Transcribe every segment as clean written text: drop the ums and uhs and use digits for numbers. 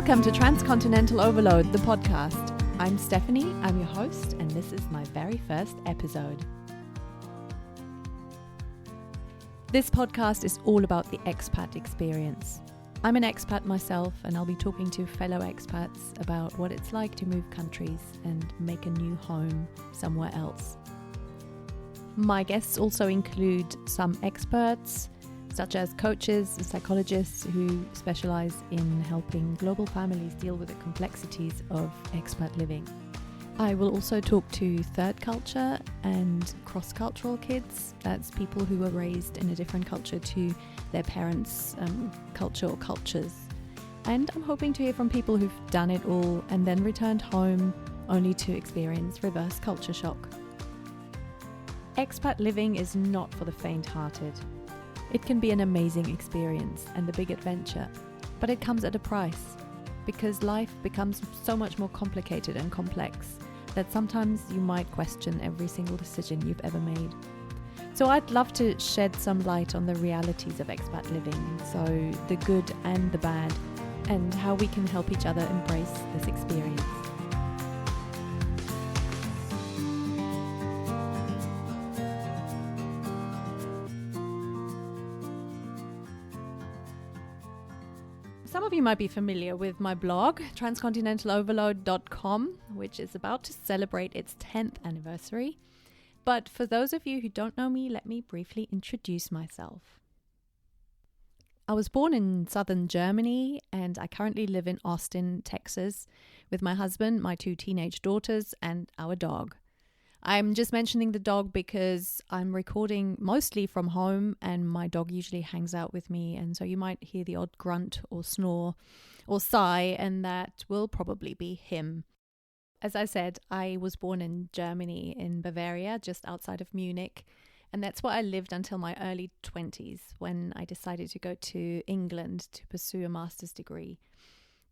Welcome to Transcontinental Overload, the podcast. I'm Stephanie, I'm your host, and this is my very first episode. This podcast is all about the expat experience. I'm an expat myself, and I'll be talking to fellow expats about what it's like to move countries and make a new home somewhere else. My guests also include some experts, such as coaches and psychologists who specialize in helping global families deal with the complexities of expat living. I will also talk to third culture and cross-cultural kids. That's people who were raised in a different culture to their parents' culture or cultures. And I'm hoping to hear from people who've done it all and then returned home only to experience reverse culture shock. Expat living is not for the faint-hearted. It can be an amazing experience and a big adventure, but it comes at a price because life becomes so much more complicated and complex that sometimes you might question every single decision you've ever made. So I'd love to shed some light on the realities of expat living, so the good and the bad, and how we can help each other embrace this experience. Some of you might be familiar with my blog, transcontinentaloverload.com, which is about to celebrate its 10th anniversary. But for those of you who don't know me, let me briefly introduce myself. I was born in southern Germany, and I currently live in Austin, Texas, with my husband, my 2 teenage daughters, and our dog. I'm just mentioning the dog because I'm recording mostly from home and my dog usually hangs out with me, and so you might hear the odd grunt or snore or sigh, and that will probably be him. As I said, I was born in Germany, in Bavaria, just outside of Munich, and that's where I lived until my early 20s when I decided to go to England to pursue a master's degree.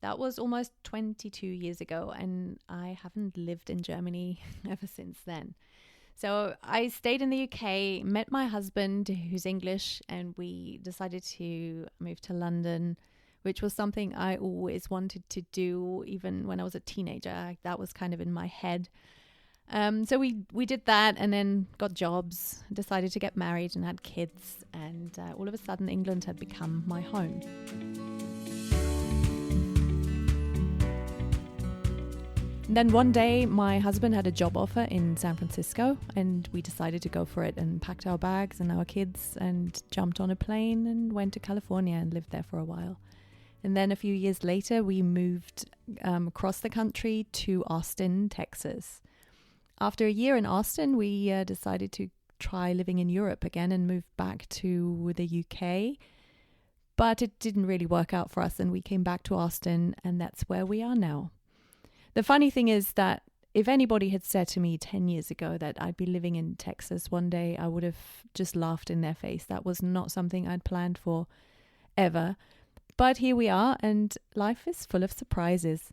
That was almost 22 years ago, and I haven't lived in Germany ever since then. So I stayed in the UK, met my husband, who's English, and we decided to move to London, which was something I always wanted to do, even when I was a teenager. That was kind of in my head. So we did that and then got jobs, decided to get married and had kids, and all of a sudden England had become my home. And then one day, my husband had a job offer in San Francisco, and we decided to go for it and packed our bags and our kids and jumped on a plane and went to California and lived there for a while. And then a few years later, we moved across the country to Austin, Texas. After a year in Austin, we decided to try living in Europe again and moved back to the UK. But it didn't really work out for us, and we came back to Austin, and that's where we are now. The funny thing is that if anybody had said to me 10 years ago that I'd be living in Texas one day, I would have just laughed in their face. That was not something I'd planned for ever. But here we are, and life is full of surprises.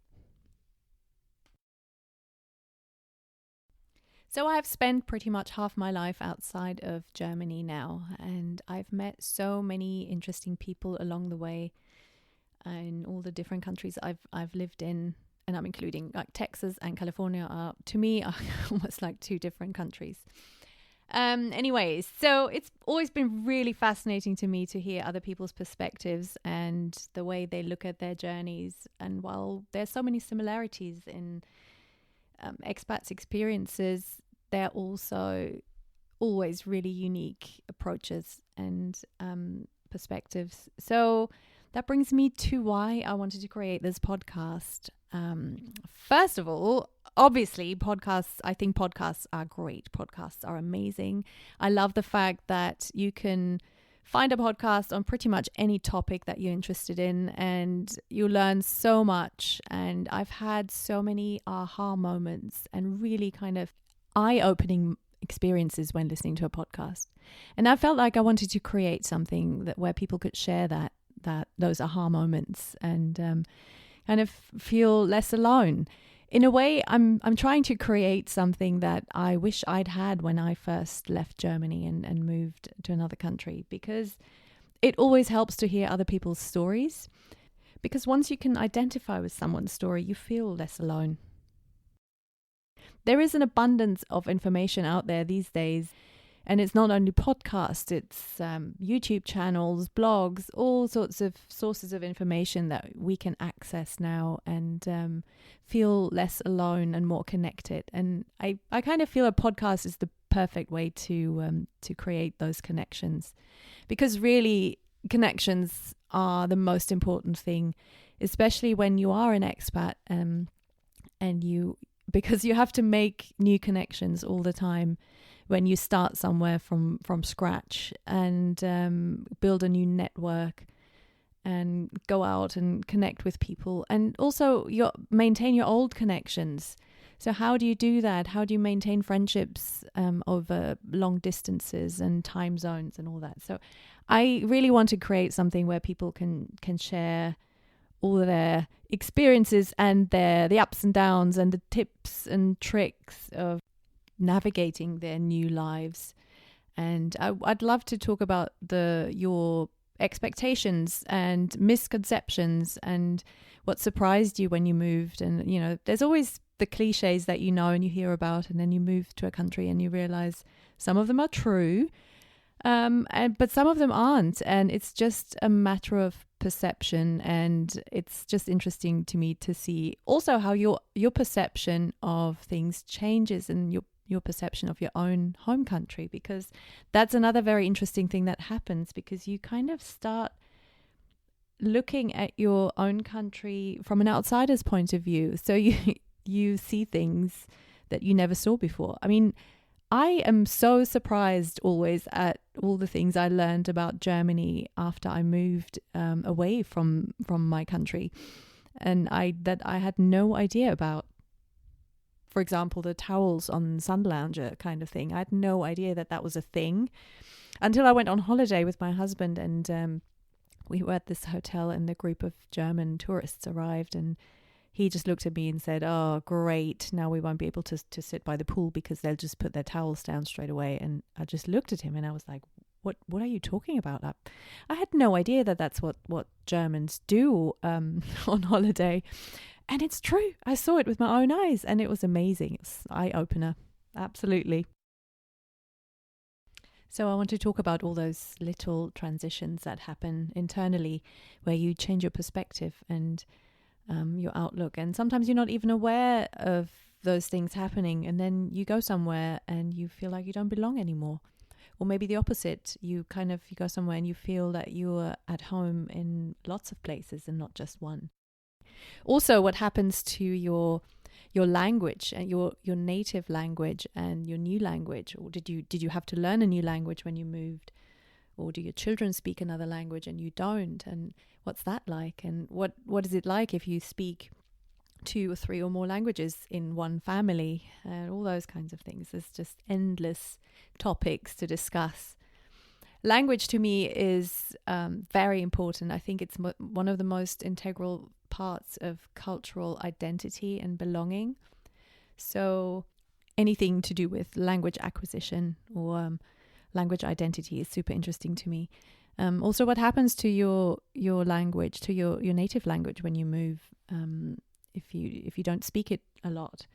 So I've spent pretty much half my life outside of Germany now, and I've met so many interesting people along the way in all the different countries I've lived in. And I'm including like Texas and California are, to me, are almost like 2 different countries. Anyways, so it's always been really fascinating to me to hear other people's perspectives and the way they look at their journeys. And while there's so many similarities in expats' experiences, they're also always really unique approaches and perspectives. So that brings me to why I wanted to create this podcast. First of all, obviously I think podcasts are great. Podcasts are amazing. I love the fact that you can find a podcast on pretty much any topic that you're interested in, and you learn so much. And I've had so many aha moments and really kind of eye-opening experiences when listening to a podcast. And I felt like I wanted to create something where people could share those aha moments and kind of feel less alone. In a way, I'm trying to create something that I wish I'd had when I first left Germany and moved to another country, because it always helps to hear other people's stories. Because once you can identify with someone's story, you feel less alone. There is an abundance of information out there these days. And it's not only podcasts, it's YouTube channels, blogs, all sorts of sources of information that we can access now and feel less alone and more connected. And I kind of feel a podcast is the perfect way to create those connections, because really connections are the most important thing, especially when you are an expat because you have to make new connections all the time when you start somewhere from scratch and build a new network and go out and connect with people, and also maintain your old connections. So how do you do that? How do you maintain friendships over long distances and time zones and all that? So I really want to create something where people can share all of their experiences and the ups and downs and the tips and tricks of navigating their new lives. And I'd love to talk about your expectations and misconceptions and what surprised you when you moved. And there's always the cliches that and you hear about, and then you move to a country and you realize some of them are true, but some of them aren't, and it's just a matter of perception. And it's just interesting to me to see also how your perception of things changes, and your perception of your own home country, because that's another very interesting thing that happens, because you kind of start looking at your own country from an outsider's point of view. So you see things that you never saw before. I mean, I am so surprised always at all the things I learned about Germany after I moved away from my country, and I had no idea about. For example, the towels on Sun Lounger kind of thing. I had no idea that was a thing until I went on holiday with my husband, and we were at this hotel and a group of German tourists arrived, and he just looked at me and said, "Oh, great. Now we won't be able to sit by the pool because they'll just put their towels down straight away." And I just looked at him and I was like, what are you talking about? I had no idea that's what Germans do on holiday. And it's true. I saw it with my own eyes and it was amazing. It's an eye-opener. Absolutely. So I want to talk about all those little transitions that happen internally where you change your perspective and your outlook. And sometimes you're not even aware of those things happening. And then you go somewhere and you feel like you don't belong anymore. Or maybe the opposite. You go somewhere and you feel that you're at home in lots of places and not just one. Also, what happens to your language and your native language and your new language? Or did you have to learn a new language when you moved? Or do your children speak another language and you don't? And what's that like? And what is it like if you speak 2 or 3 or more languages in one family? And all those kinds of things. There's just endless topics to discuss. Language to me is very important. I think it's one of the most integral parts of cultural identity and belonging. So anything to do with language acquisition or language identity is super interesting to me. Also, what happens to your language, to your native language when you move, if you don't speak it a lot.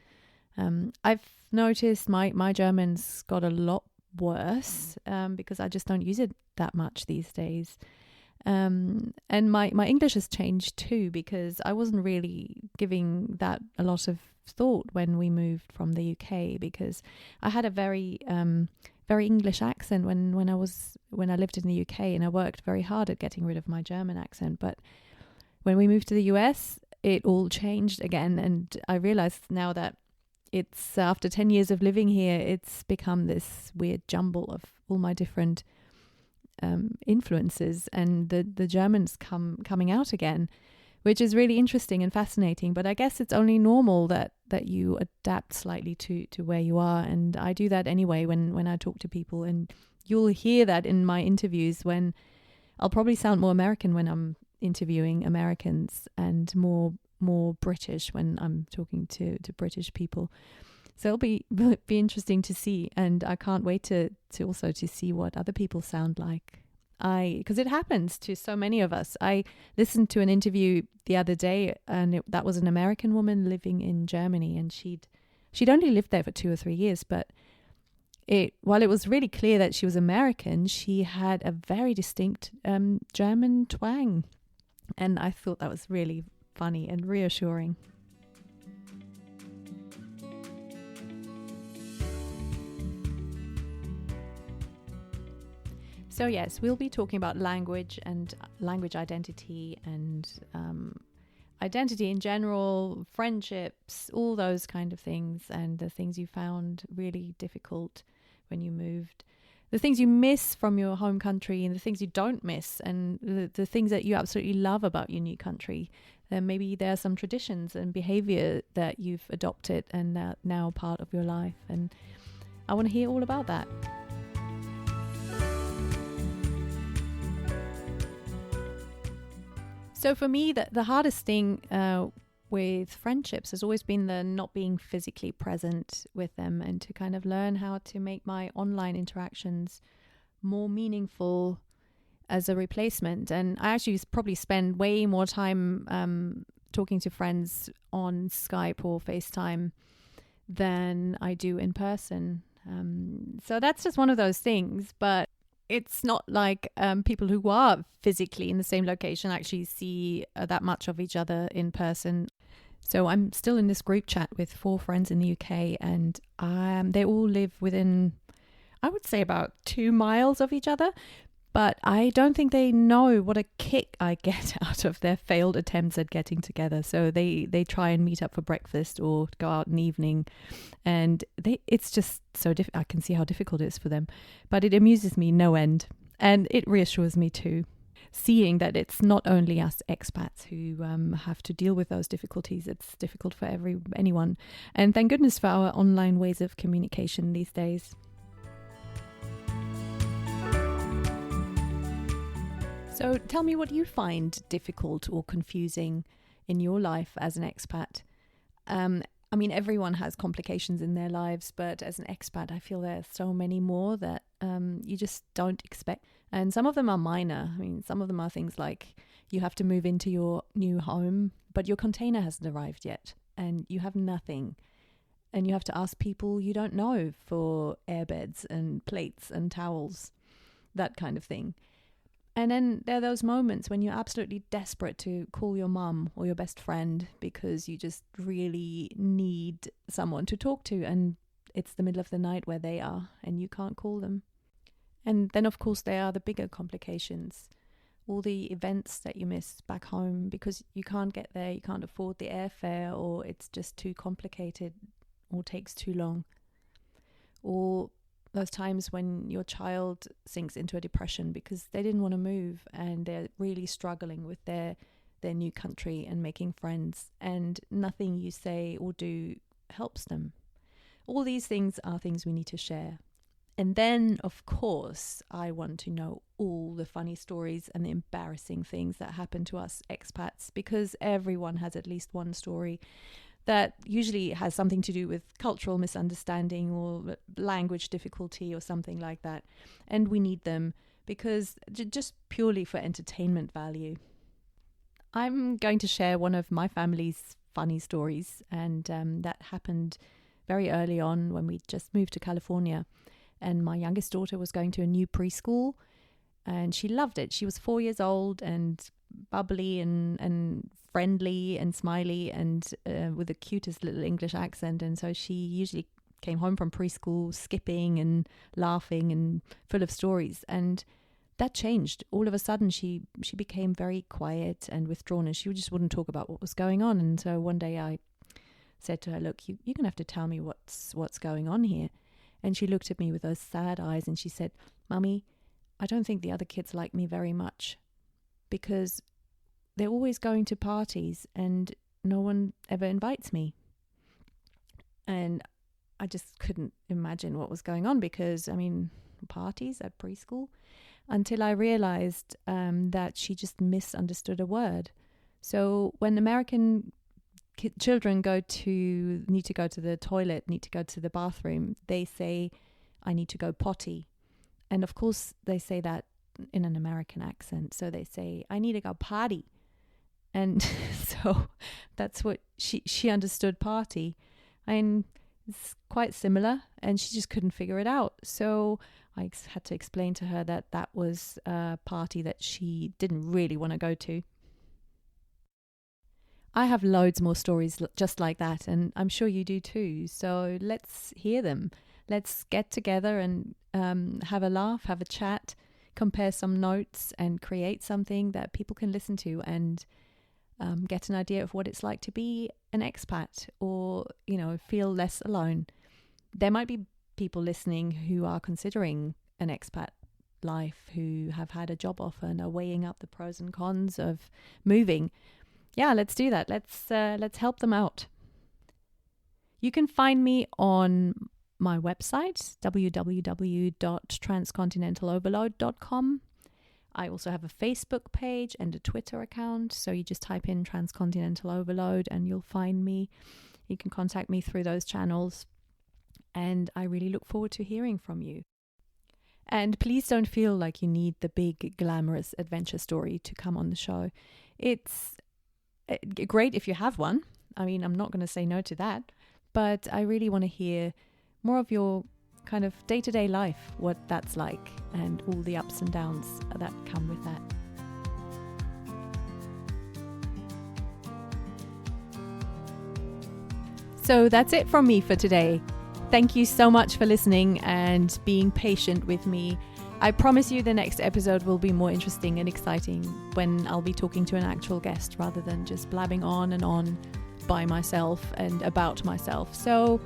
I've noticed my German's got a lot worse because I just don't use it that much these days. And my English has changed too, because I wasn't really giving that a lot of thought when we moved from the UK, because I had a very English accent when I lived in the UK, and I worked very hard at getting rid of my German accent. But when we moved to the US, it all changed again, and I realized now that it's after 10 years of living here, it's become this weird jumble of all my different influences, and the German's coming out again, which is really interesting and fascinating. But I guess it's only normal that you adapt slightly to where you are, and I do that anyway when I talk to people, and you'll hear that in my interviews when I'll probably sound more American when I'm interviewing Americans and more British when I'm talking to British people. So it'll be interesting to see, and I can't wait to see what other people sound like Because it happens to so many of us. I listened to an interview the other day, and that was an American woman living in Germany, and she'd only lived there for 2 or 3 years, but while it was really clear that she was American, she had a very distinct German twang, and I thought that was really funny and reassuring. So yes, we'll be talking about language and language identity and identity in general, friendships, all those kind of things, and the things you found really difficult when you moved, the things you miss from your home country and the things you don't miss, and the things that you absolutely love about your new country. Maybe there are some traditions and behavior that you've adopted and that now part of your life, and I want to hear all about that. So for me, the hardest thing with friendships has always been the not being physically present with them, and to kind of learn how to make my online interactions more meaningful as a replacement. And I actually probably spend way more time talking to friends on Skype or FaceTime than I do in person. So that's just one of those things. But it's not like people who are physically in the same location actually see that much of each other in person. So I'm still in this group chat with 4 friends in the UK, and they all live within, I would say, about 2 miles of each other. But I don't think they know what a kick I get out of their failed attempts at getting together. So they try and meet up for breakfast or go out in the evening. And it's just so I can see how difficult it is for them. But it amuses me no end. And it reassures me too, seeing that it's not only us expats who have to deal with those difficulties. It's difficult for anyone. And thank goodness for our online ways of communication these days. So tell me what you find difficult or confusing in your life as an expat. I mean, everyone has complications in their lives, but as an expat, I feel there are so many more that you just don't expect. And some of them are minor. I mean, some of them are things like you have to move into your new home, but your container hasn't arrived yet and you have nothing. And you have to ask people you don't know for airbeds and plates and towels, that kind of thing. And then there are those moments when you're absolutely desperate to call your mum or your best friend because you just really need someone to talk to, and it's the middle of the night where they are and you can't call them. And then, of course, there are the bigger complications, all the events that you miss back home because you can't get there, you can't afford the airfare, or it's just too complicated or takes too long. Or those times when your child sinks into a depression because they didn't want to move and they're really struggling with their new country and making friends, and nothing you say or do helps them. All these things are things we need to share. And then, of course, I want to know all the funny stories and the embarrassing things that happen to us expats, because everyone has at least one story that usually has something to do with cultural misunderstanding or language difficulty or something like that. And we need them because just purely for entertainment value. I'm going to share one of my family's funny stories, and that happened very early on when we just moved to California. And my youngest daughter was going to a new preschool and she loved it. She was 4 years old and bubbly and friendly and smiley and with the cutest little English accent. And so she usually came home from preschool skipping and laughing and full of stories. And that changed. All of a sudden, she became very quiet and withdrawn, and she just wouldn't talk about what was going on. And so one day I said to her, look, you're going to have to tell me what's going on here. And she looked at me with those sad eyes and she said, Mummy, I don't think the other kids like me very much because they're always going to parties and no one ever invites me. And I just couldn't imagine what was going on because, I mean, parties at preschool, until I realized that she just misunderstood a word. So when American children need to go to the toilet, need to go to the bathroom, they say, I need to go potty. And of course they say that in an American accent. So they say, I need to go party. And so that's what she understood party. And it's quite similar, and she just couldn't figure it out. So I had to explain to her that that was a party that she didn't really want to go to. I have loads more stories just like that, and I'm sure you do too. So let's hear them. Let's get together and have a laugh, have a chat, compare some notes, and create something that people can listen to and get an idea of what it's like to be an expat, or, you know, feel less alone. There might be people listening who are considering an expat life, who have had a job offer and are weighing up the pros and cons of moving. Yeah, let's do that. Let's help them out. You can find me on my website, www.transcontinentaloverload.com. I also have a Facebook page and a Twitter account. So you just type in Transcontinental Overload and you'll find me. You can contact me through those channels. And I really look forward to hearing from you. And please don't feel like you need the big, glamorous adventure story to come on the show. It's great if you have one. I mean, I'm not going to say no to that. But I really want to hear more of your kind of day-to-day life, what that's like, and all the ups and downs that come with that. So that's it from me for today. Thank you so much for listening and being patient with me. I promise you the next episode will be more interesting and exciting when I'll be talking to an actual guest rather than just blabbing on and on by myself and about myself. So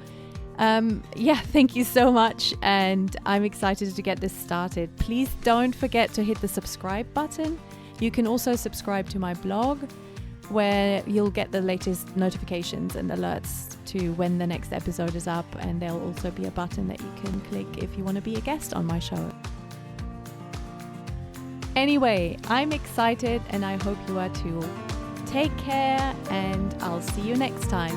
thank you so much, and I'm excited to get this started. Please don't forget to hit the subscribe button. You can also subscribe to my blog, where you'll get the latest notifications and alerts to when the next episode is up, and there'll also be a button that you can click if you want to be a guest on my show. Anyway, I'm excited and I hope you are too. Take care, and I'll see you next time.